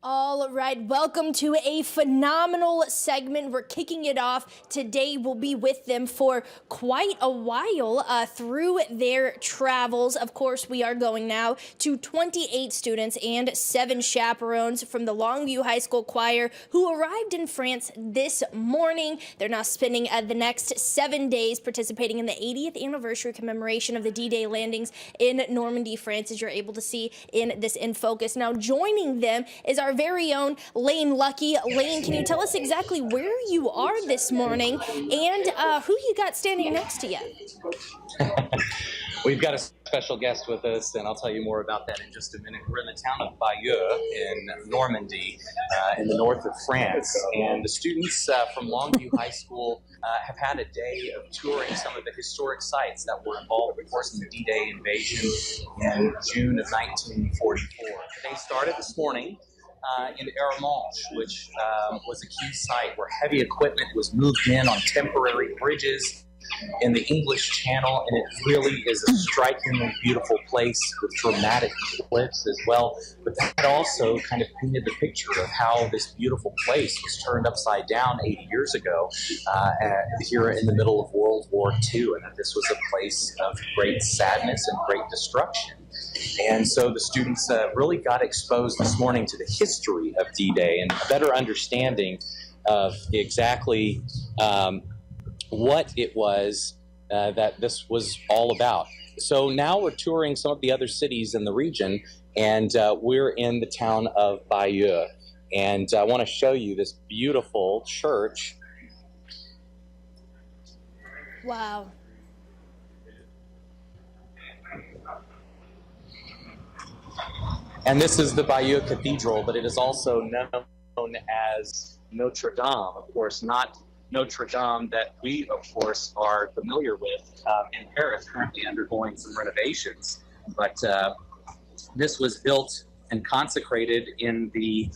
All right, welcome to a phenomenal segment. We're kicking it off. Today we'll be with them for quite a while through their travels. Of course, we are going now to 28 students and 7 chaperones from the Longview High School Choir who arrived in France this morning. They're now spending the next 7 days participating in the 80th anniversary commemoration of the D-Day landings in Normandy, France, as you're able to see in this In Focus. Now, joining them is our very own Luckie. Lane, can you tell us exactly where you are this morning and who you got standing next to you? We've got a special guest with us, and I'll tell you more about that in just a minute. We're in the town of Bayeux in Normandy, in the north of France, and the students from Longview High School have had a day of touring some of the historic sites that were involved, of course, in the D-Day invasion in June of 1944. They started this morning in Airdate, which was a key site where heavy equipment was moved in on temporary bridges in the English Channel, and it really is a strikingly beautiful place with dramatic cliffs as well. But that also kind of painted the picture of how this beautiful place was turned upside down 80 years ago here in the middle of World War II, and that this was a place of great sadness and great destruction. And so the students really got exposed this morning to the history of D-Day and a better understanding of exactly what it was that this was all about. So now we're touring some of the other cities in the region, and we're in the town of Bayeux. And I want to show you this beautiful church. Wow. And this is the Bayeux Cathedral, but it is also known as Notre Dame, of course, not Notre Dame that we, of course, are familiar with in Paris, currently undergoing some renovations. But this was built and consecrated in the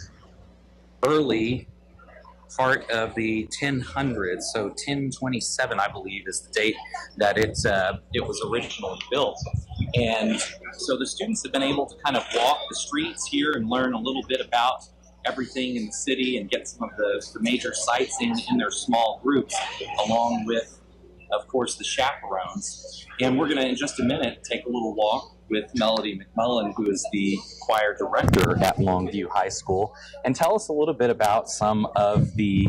early part of the 1000s, so 1027, I believe, is the date that it was originally built. And so the students have been able to kind of walk the streets here and learn a little bit about everything in the city and get some of the major sites in their small groups, along with, of course, the chaperones. And we're going to, in just a minute, take a little walk with Melody McMullen, who is the choir director at Longview High School, and tell us a little bit about some of the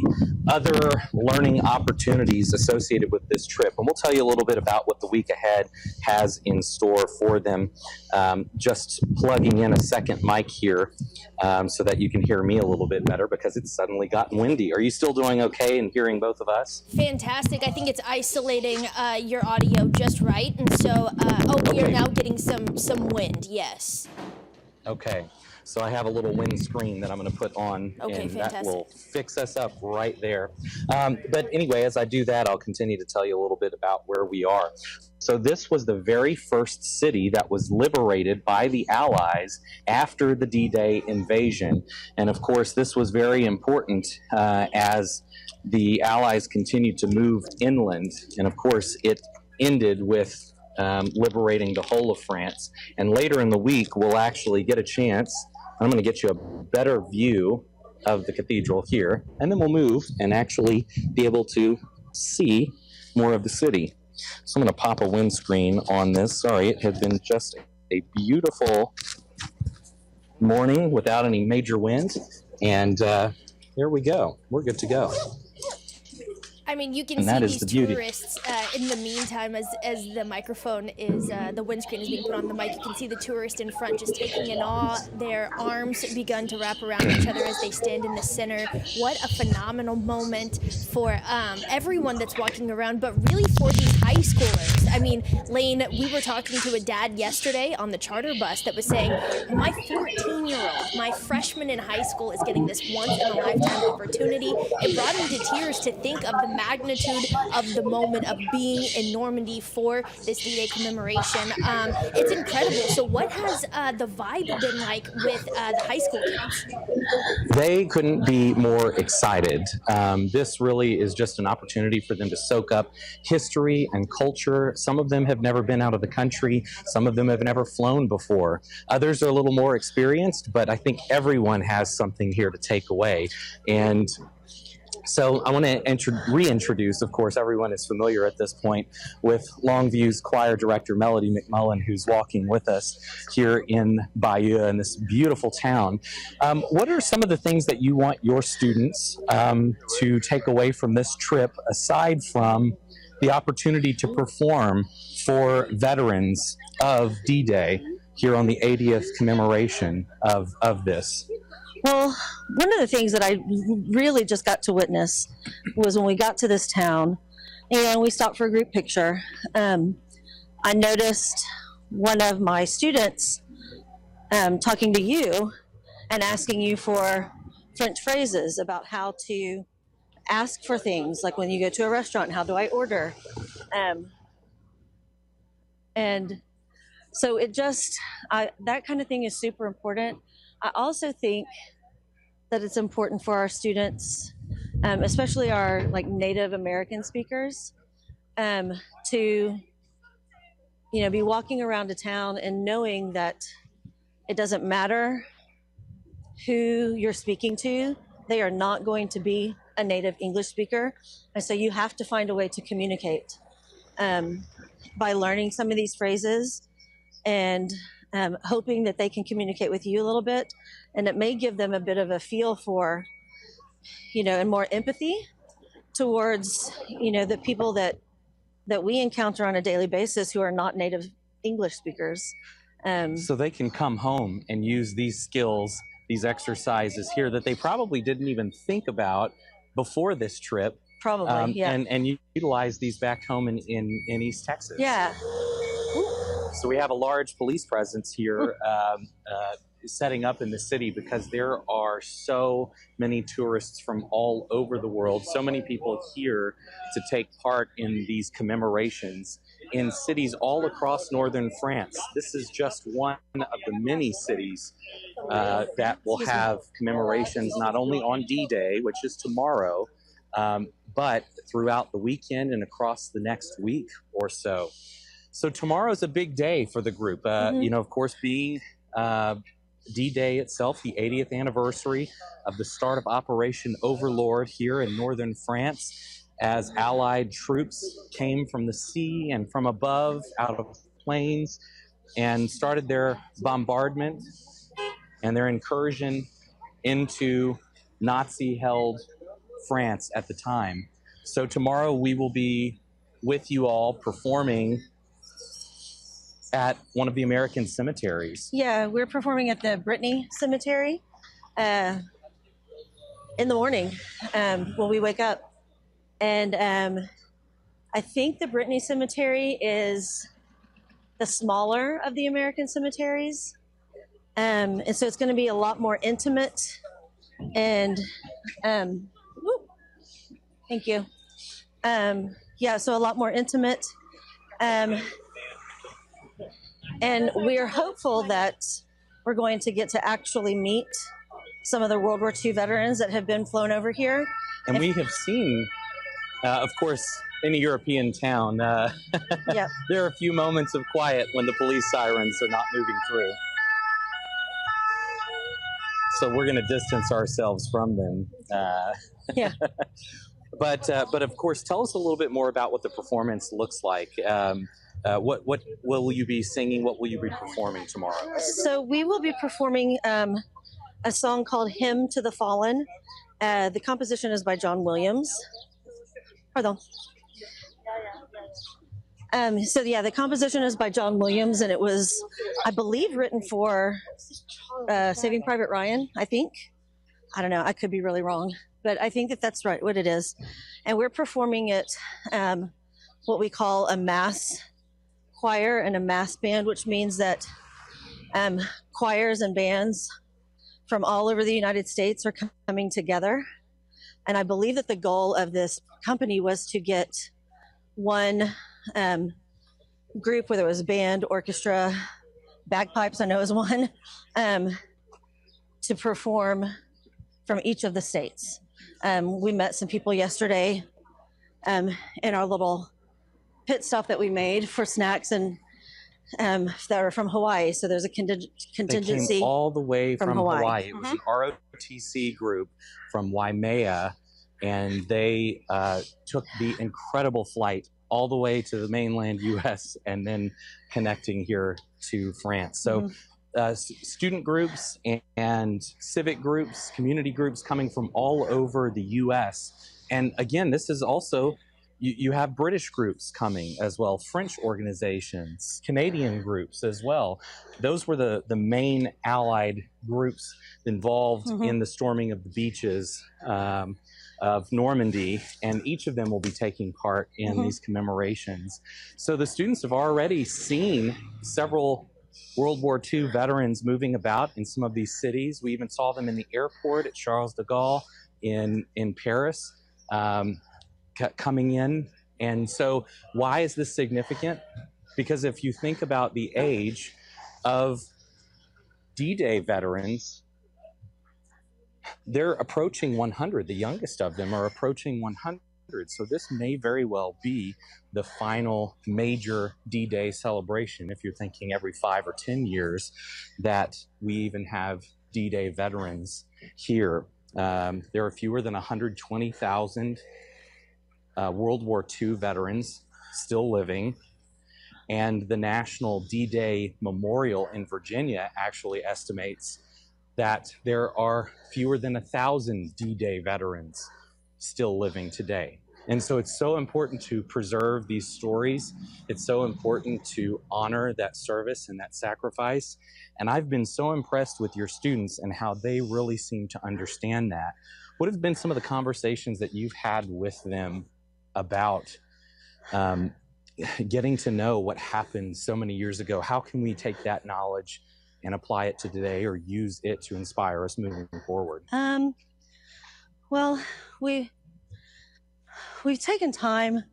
other learning opportunities associated with this trip. And we'll tell you a little bit about what the week ahead has in store for them. Just plugging in a second mic here so that you can hear me a little bit better, because it's suddenly gotten windy. Are you still doing okay in hearing both of us? Fantastic. I think it's isolating your audio just right. And so, we are now getting some wind, yes. Okay, so I have a little wind screen that I'm going to put on, and fantastic. that will fix us up right there. But anyway, as I do that, I'll continue to tell you a little bit about where we are. So this was the very first city that was liberated by the Allies after the D-Day invasion. And of course, this was very important as the Allies continued to move inland. And of course, it ended with liberating the whole of France. And later in the week, we'll actually get a chance. I'm going to get you a better view of the cathedral here, and then we'll move and actually be able to see more of the city. So I'm going to pop a windscreen on this. Sorry, it had been just a beautiful morning without any major wind, and there we go. We're good to go. I mean, you can see these tourists in the meantime as the microphone is, the windscreen is being put on the mic. You can see the tourists in front just taking in awe. Their arms begun to wrap around each other as they stand in the center. What a phenomenal moment for everyone that's walking around, but really for these high schoolers. I mean, Lane, we were talking to a dad yesterday on the charter bus that was saying, my 14-year-old, my freshman in high school is getting this once-in-a-lifetime opportunity. It brought him to tears to think of the magnitude of the moment of being in Normandy for this D-Day commemoration. It's incredible. So what has the vibe been like with the high school kids? They couldn't be more excited. This really is just an opportunity for them to soak up history and culture, Some of them have never been out of the country. Some of them have never flown before. Others are a little more experienced, but I think everyone has something here to take away. And so I want to reintroduce, of course, everyone is familiar at this point with Longview's choir director, Melody McMullen, who's walking with us here in Bayeux, in this beautiful town. What are some of the things that you want your students to take away from this trip, aside from the opportunity to perform for veterans of D-Day here on the 80th commemoration of this? Well, one of the things that I really just got to witness was when we got to this town and we stopped for a group picture. I noticed one of my students talking to you and asking you for French phrases about how to ask for things, like when you go to a restaurant, how do I order? And so it just, that kind of thing is super important. I also think that it's important for our students, especially our Native American speakers, to be walking around a town and knowing that it doesn't matter who you're speaking to, they are not going to be a native English speaker, and so you have to find a way to communicate by learning some of these phrases and hoping that they can communicate with you a little bit, and it may give them a bit of a feel for, and more empathy towards, the people that we encounter on a daily basis who are not native English speakers. So they can come home and use these skills, these exercises here that they probably didn't even think about before this trip. Probably, yeah. And utilize these back home in East Texas. Yeah. So we have a large police presence here setting up in the city because there are so many tourists from all over the world, so many people here to take part in these commemorations in cities all across northern France. This is just one of the many cities that will have commemorations not only on D-Day, which is tomorrow, but throughout the weekend and across the next week or so. So tomorrow's a big day for the group, of course, being D-Day itself, the 80th anniversary of the start of Operation Overlord here in northern France, as Allied troops came from the sea and from above out of planes and started their bombardment and their incursion into Nazi-held France at the time. So tomorrow we will be with you all performing at one of the American cemeteries. Yeah, we're performing at the Brittany Cemetery in the morning when we wake up. And I think the Brittany Cemetery is the smaller of the American cemeteries. And so it's going to be a lot more intimate and thank you. Yeah, so a lot more intimate. And we're hopeful that we're going to get to actually meet some of the World War II veterans that have been flown over here. And we have seen, of course, in a European town, Yep. there are a few moments of quiet when the police sirens are not moving through. So we're going to distance ourselves from them. Yeah. But of course, tell us a little bit more about what the performance looks like. What will you be singing? What will you be performing tomorrow? So we will be performing a song called Hymn to the Fallen. The composition is by John Williams. Pardon. So yeah, the composition is by John Williams, and it was, I believe, written for Saving Private Ryan, I think. I don't know, I could be really wrong, but I think that that's right, what it is. And we're performing it what we call a mass choir and a mass band, which means that choirs and bands from all over the United States are coming together. And I believe that the goal of this company was to get one group, whether it was band, orchestra, bagpipes, I know is one, to perform from each of the states. We met some people yesterday in our little pit stop that we made for snacks and that are from Hawaii. So there's a contingency. They came all the way from Hawaii. It Mm-hmm. was an ROTC group from Waimea, and they took the incredible flight all the way to the mainland U.S. and then connecting here to France. So student groups and civic groups, community groups coming from all over the U.S. And again, this is also, you have British groups coming as well, French organizations, Canadian groups as well. Those were the main allied groups involved in the storming of the beaches of Normandy, and each of them will be taking part in these commemorations. So the students have already seen several World War II veterans moving about in some of these cities. We even saw them in the airport at Charles de Gaulle in Paris, coming in. And so why is this significant? Because if you think about the age of D-Day veterans, they're approaching 100. The youngest of them are approaching 100. So this may very well be the final major D-Day celebration, if you're thinking every 5 or 10 years, that we even have D-Day veterans here. There are fewer than 120,000 World War II veterans still living. And the National D-Day Memorial in Virginia actually estimates that there are fewer than 1,000 D-Day veterans still living today. And so it's so important to preserve these stories. It's so important to honor that service and that sacrifice. And I've been so impressed with your students and how they really seem to understand that. What have been some of the conversations that you've had with them about getting to know what happened so many years ago? How can we take that knowledge and apply it to today, or use it to inspire us moving forward? Well, we've taken time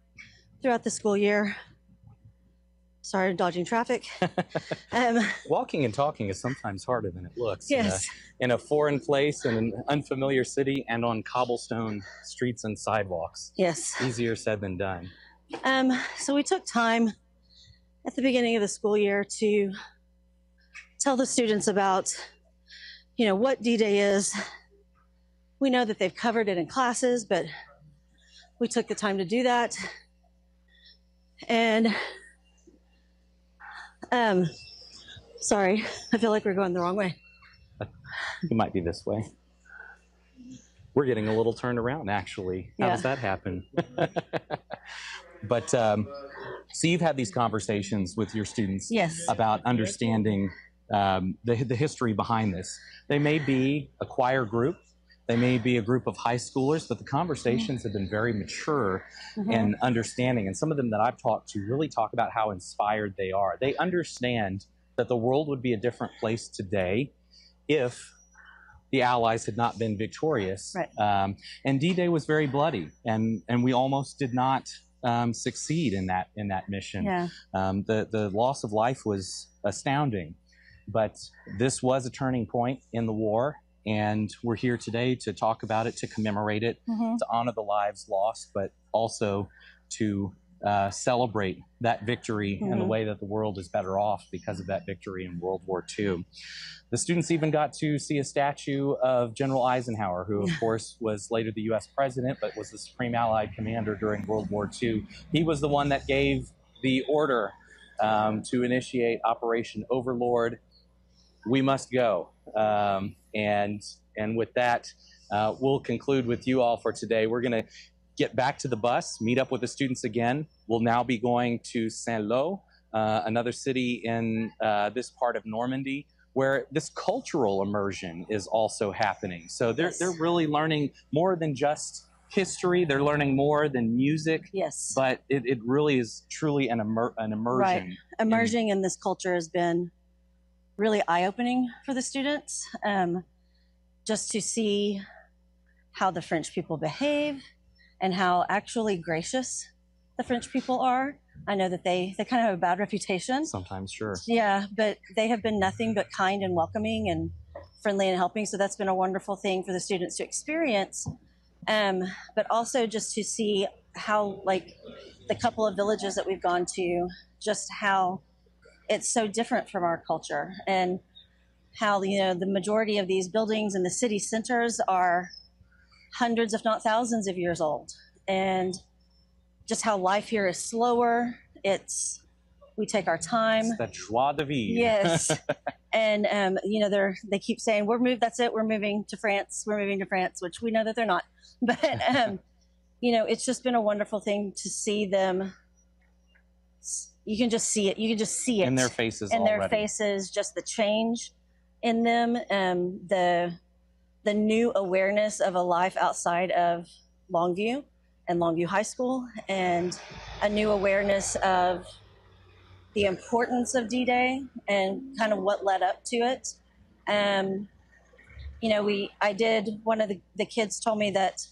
throughout the school year. Sorry, dodging traffic. Walking and talking is sometimes harder than it looks. Yes. In a foreign place, in an unfamiliar city, and on cobblestone streets and sidewalks. Yes. Easier said than done. So we took time at the beginning of the school year to tell the students about, what D-Day is. We know that they've covered it in classes, but we took the time to do that. And, sorry, I feel like we're going the wrong way. It might be this way. We're getting a little turned around, actually. How does that happen? But, so you've had these conversations with your students about understanding the history behind this. They may be a choir group, they may be a group of high schoolers, but the conversations have been very mature and understanding. And some of them that I've talked to really talk about how inspired they are. They understand that the world would be a different place today if the Allies had not been victorious. Right. And D-Day was very bloody, and we almost did not succeed in that mission. Yeah. The loss of life was astounding. But this was a turning point in the war, and we're here today to talk about it, to commemorate it, to honor the lives lost, but also to celebrate that victory and the way that the world is better off because of that victory in World War II. The students even got to see a statue of General Eisenhower, who of course was later the US president, but was the Supreme Allied commander during World War II. He was the one that gave the order to initiate Operation Overlord. We must go. And with that, we'll conclude with you all for today. We're going to get back to the bus, meet up with the students again. We'll now be going to Saint-Lô, another city in this part of Normandy, where this cultural immersion is also happening. So they're really learning more than just history. They're learning more than music. Yes. But it really is truly an immersion. Right. Immersion in this culture has been really eye-opening for the students, just to see how the French people behave and how actually gracious the French people are. I know that they kind of have a bad reputation. Sometimes, sure. Yeah, but they have been nothing but kind and welcoming and friendly and helping. So that's been a wonderful thing for the students to experience. But also just to see how the couple of villages that we've gone to, just how it's so different from our culture, and how, you know, the majority of these buildings in the city centers are hundreds, if not thousands of years old. And just how life here is slower. We take our time. It's that joie de vivre. Yes. And, you know, they keep saying, we're moving to France, which we know that they're not. But, you know, it's just been a wonderful thing to see them. You can just see it. You can just see it. In their faces in already. their faces, just the change in them, the new awareness of a life outside of Longview and Longview High School, and a new awareness of the importance of D-Day and kind of what led up to it. You know, one of the kids told me that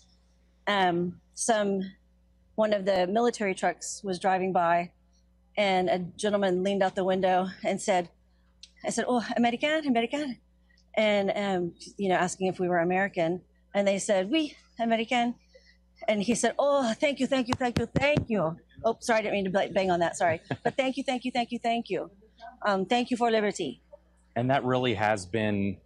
one of the military trucks was driving by, and a gentleman leaned out the window and said, "Oh, American," and you know, asking if we were American, and they said, "Oui, American," and he said, "Oh, thank you. Oh, sorry, I didn't mean to bang on that. Sorry, but thank you. Thank you for liberty." And that really has been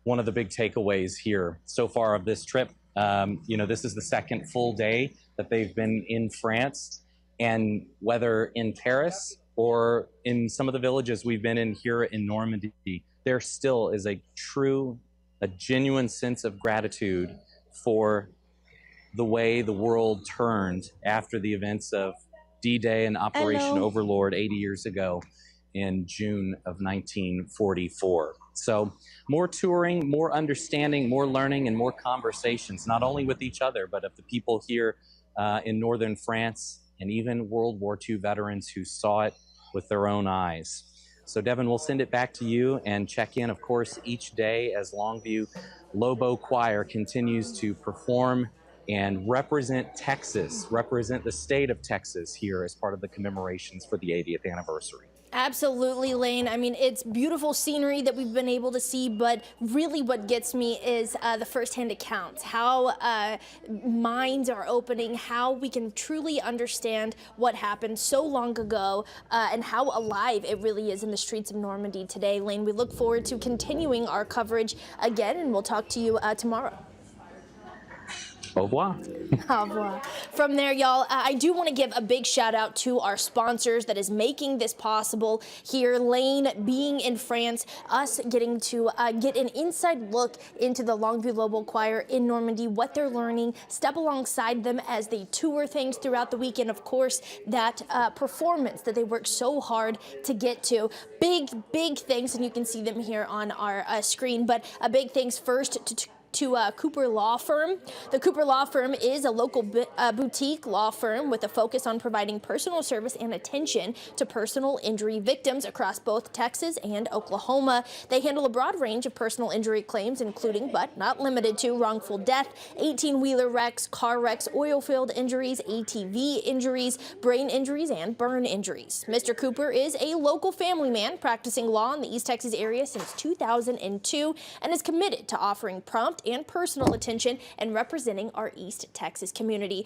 one of the big takeaways here so far of this trip. You know, this is the second full day that they've been in France, and whether in Paris or in some of the villages we've been in here in Normandy, there still is a genuine sense of gratitude for the way the world turned after the events of D-Day and Operation Overlord 80 years ago in June of 1944. So more touring, more understanding, more learning, and more conversations, not only with each other, but of the people here in northern France, and even World War II veterans who saw it with their own eyes. So Devin, we'll send it back to you and check in, of course, each day as Longview Lobo Choir continues to perform and represent Texas, represent the state of Texas here as part of the commemorations for the 80th anniversary. Absolutely, Lane. I mean, it's beautiful scenery that we've been able to see, but really what gets me is the firsthand accounts, how minds are opening, how we can truly understand what happened so long ago, and how alive it really is in the streets of Normandy today. Lane, we look forward to continuing our coverage again, and we'll talk to you tomorrow. Au revoir. Au revoir. From there, y'all, I do want to give a big shout out to our sponsors that is making this possible here. Lane being in France, us getting to get an inside look into the Longview Lobo Choir in Normandy, what they're learning, step alongside them as they tour things throughout the week, and of course, that performance that they work so hard to get to. Big thanks, and you can see them here on our screen, but a big thanks first to Cooper Law Firm. The Cooper Law Firm is a local boutique law firm with a focus on providing personal service and attention to personal injury victims across both Texas and Oklahoma. They handle a broad range of personal injury claims, including, but not limited to, wrongful death, 18-wheeler wrecks, car wrecks, oil field injuries, ATV injuries, brain injuries, and burn injuries. Mr. Cooper is a local family man practicing law in the East Texas area since 2002 and is committed to offering prompt and personal attention and representing our East Texas community.